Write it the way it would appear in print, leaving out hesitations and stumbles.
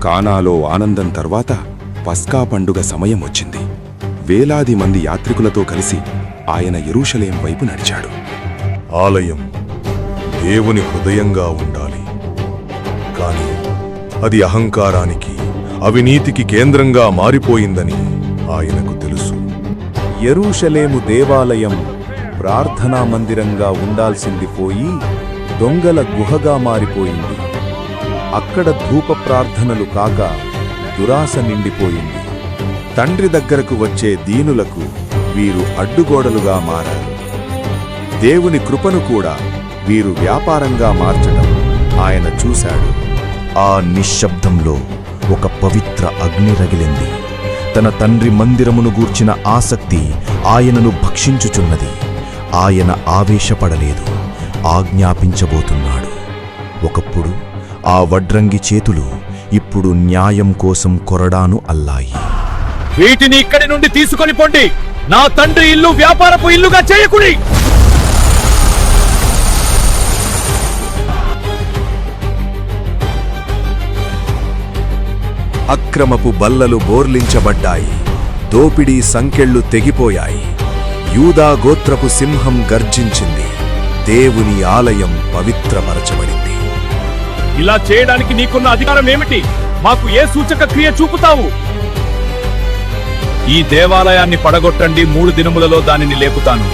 కానాలో ఆనందం తర్వాత పస్కా పండుగ సమయం వచ్చింది. వేలాది మంది యాత్రికులతో కలిసి ఆయన యెరూషలేం వైపు నడిచాడు. ఆలయం దేవుని హృదయంగా ఉండాలి, కాని అది అహంకారానికి, అవినీతికి కేంద్రంగా మారిపోయిందని ఆయనకు తెలుసు. యెరూషలేము దేవాలయం ప్రార్థనా మందిరంగా ఉండాల్సింది పోయి దొంగల గుహగా మారిపోయింది. అక్కడ ధూప ప్రార్థనలు కాక దురాశ నిండిపోయింది. తండ్రి దగ్గరకు వచ్చే దీనులకు వీరు అడ్డుగోడలుగా మారారు. దేవుని కృపను కూడా వీరు వ్యాపారంగా మార్చడం ఆయన చూశాడు. ఆ నిశ్శబ్దంలో ఒక పవిత్ర అగ్ని రగిలింది. తన తండ్రి మందిరమును గూర్చిన ఆసక్తి ఆయనను భక్షించుచున్నది. ఆయన ఆవేశపడలేదు, ఆజ్ఞాపించబోతున్నాడు. ఒకప్పుడు ఆ వడ్రంగి చేతులు ఇప్పుడు న్యాయం కోసం కొరడాను అల్లాయి. వీటిని ఇక్కడి నుండి తీసుకొని పొండి. నా తండ్రి ఇల్లు వ్యాపారపు ఇల్లుగా చేయకుడి. అక్రమపు బల్లలు బోర్లించబడ్డాయి. దోపిడీ సంకెళ్ళు తెగిపోయాయి. యూదా గోత్రపు సింహం గర్జించింది. దేవుని ఆలయం పవిత్రపరచబడింది. ఇలా చేయడానికి నీకున్న అధికారం ఏమిటి? మాకు ఏ సూచక క్రియ చూపుతావు? ఈ దేవాలయాన్ని పడగొట్టండి, 3 దినములలో దానిని లేపుతాను.